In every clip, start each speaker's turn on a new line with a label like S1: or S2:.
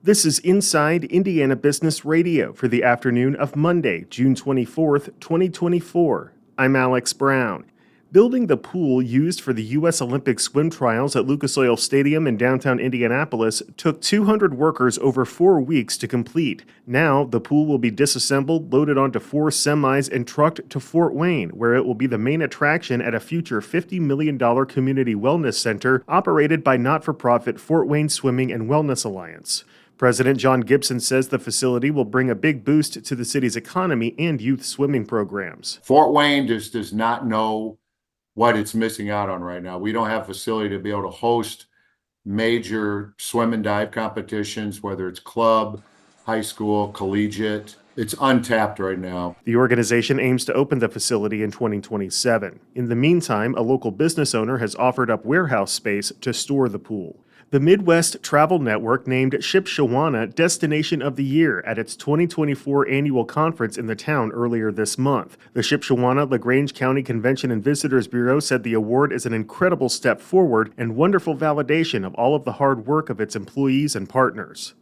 S1: This is Inside Indiana Business Radio for the afternoon of Monday, June 24th, 2024. I'm Alex Brown. Building the pool used for the U.S. Olympic swim trials at Lucas Oil Stadium in downtown Indianapolis took 200 workers over 4 weeks to complete. Now, the pool will be disassembled, loaded onto 4 semis, and trucked to Fort Wayne, where it will be the main attraction at a future $50 million community wellness center operated by not-for-profit Fort Wayne Swimming and Wellness Alliance. President John Gibson says the facility will bring a big boost to the city's economy and youth swimming programs.
S2: Fort Wayne just does not know what it's missing out on right now. We don't have a facility to be able to host major swim and dive competitions, whether it's club, high school, collegiate. It's untapped right now.
S1: The organization aims to open the facility in 2027. In the meantime, a local business owner has offered up warehouse space to store the pool. The Midwest Travel Network named Shipshewana Destination of the Year at its 2024 annual conference in the town earlier this month. The Shipshewana-LaGrange County Convention and Visitors Bureau said the award is an incredible step forward and wonderful validation of all of the hard work of its employees and partners.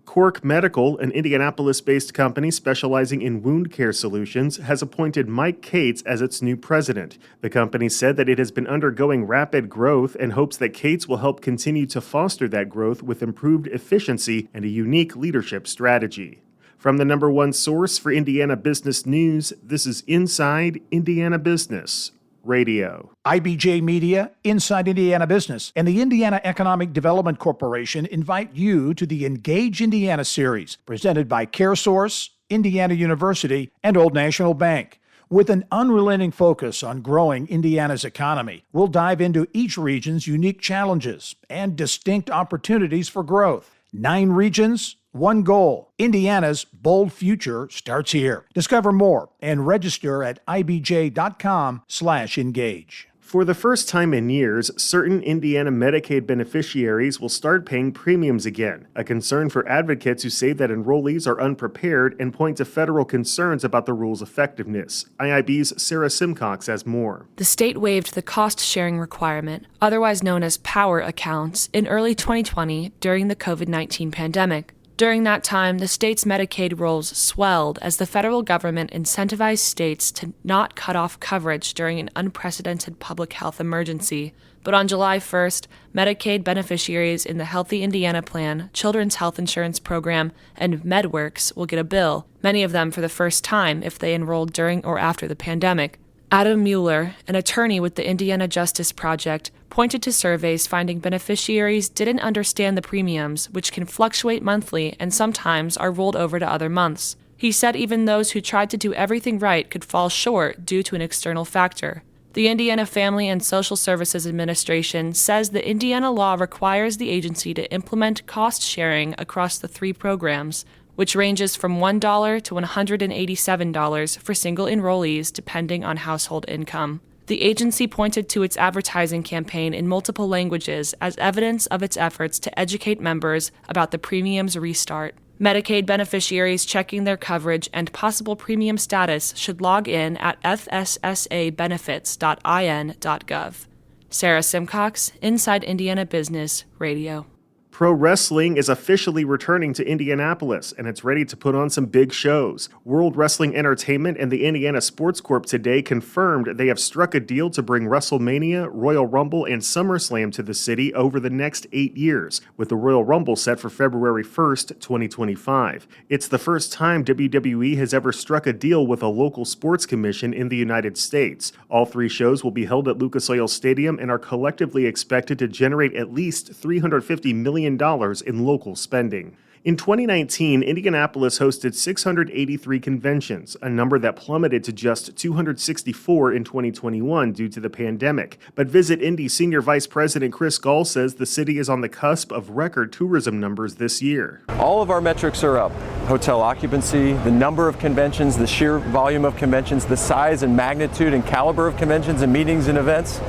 S1: Cork Medical, an Indianapolis-based company specializing in wound care solutions, has appointed Mike Cates as its new president. The company said that it has been undergoing rapid growth and hopes that Cates will help continue to foster that growth with improved efficiency and a unique leadership strategy. From the number one source for Indiana business news, this is Inside Indiana Business Radio.
S3: IBJ Media, Inside Indiana Business, and the Indiana Economic Development Corporation invite you to the Engage Indiana series, presented by CareSource, Indiana University, and Old National Bank. With an unrelenting focus on growing Indiana's economy, we'll dive into each region's unique challenges and distinct opportunities for growth. 9 regions, 1 goal. Indiana's bold future starts here. Discover more and register at ibj.com/engage.
S1: For the first time in years, certain Indiana Medicaid beneficiaries will start paying premiums again, a concern for advocates who say that enrollees are unprepared and point to federal concerns about the rule's effectiveness. IIB's Sarah Simcox has more.
S4: The state waived the cost-sharing requirement, otherwise known as POWER accounts, in early 2020 during the COVID-19 pandemic. During that time, the state's Medicaid rolls swelled as the federal government incentivized states to not cut off coverage during an unprecedented public health emergency. But on July 1st, Medicaid beneficiaries in the Healthy Indiana Plan, Children's Health Insurance Program, and MedWorks will get a bill, many of them for the first time if they enrolled during or after the pandemic. Adam Mueller, an attorney with the Indiana Justice Project, pointed to surveys finding beneficiaries didn't understand the premiums, which can fluctuate monthly and sometimes are rolled over to other months. He said even those who tried to do everything right could fall short due to an external factor. The Indiana Family and Social Services Administration says the Indiana law requires the agency to implement cost sharing across the 3 programs, which ranges from $1 to $187 for single enrollees depending on household income. The agency pointed to its advertising campaign in multiple languages as evidence of its efforts to educate members about the premium's restart. Medicaid beneficiaries checking their coverage and possible premium status should log in at fssabenefits.in.gov. Sarah Simcox, Inside Indiana Business Radio.
S1: Pro wrestling is officially returning to Indianapolis, and it's ready to put on some big shows. World Wrestling Entertainment and the Indiana Sports Corp today confirmed they have struck a deal to bring WrestleMania, Royal Rumble, and SummerSlam to the city over the next 8 years, with the Royal Rumble set for February 1st, 2025. It's the first time WWE has ever struck a deal with a local sports commission in the United States. All 3 shows will be held at Lucas Oil Stadium and are collectively expected to generate at least $350 million in local spending. In 2019, Indianapolis hosted 683 conventions, a number that plummeted to just 264 in 2021 due to the pandemic. But Visit Indy Senior Vice President Chris Gall says the city is on the cusp of record tourism numbers this year.
S5: All of our metrics are up. Hotel occupancy, the number of conventions, the sheer volume of conventions, the size and magnitude and caliber of conventions and meetings and events.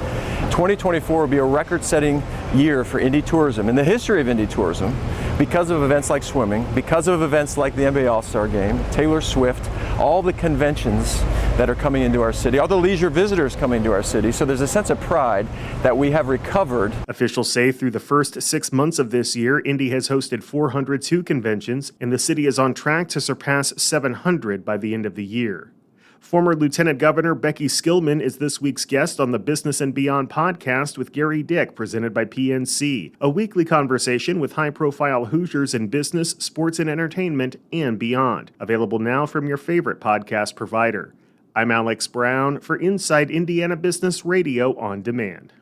S5: 2024 will be a record-setting year for Indy tourism. In the history of Indy tourism, Because of events like swimming, because of events like the NBA All-Star Game, Taylor Swift, all the conventions that are coming into our city, all the leisure visitors coming to our city. So there's a sense of pride that we have recovered.
S1: Officials say through the first 6 months of this year, Indy has hosted 402 conventions, and the city is on track to surpass 700 by the end of the year. Former Lieutenant Governor Becky Skillman is this week's guest on the Business and Beyond podcast with Gary Dick, presented by PNC, a weekly conversation with high-profile Hoosiers in business, sports and entertainment, and beyond. Available now from your favorite podcast provider. I'm Alex Brown for Inside Indiana Business Radio on Demand.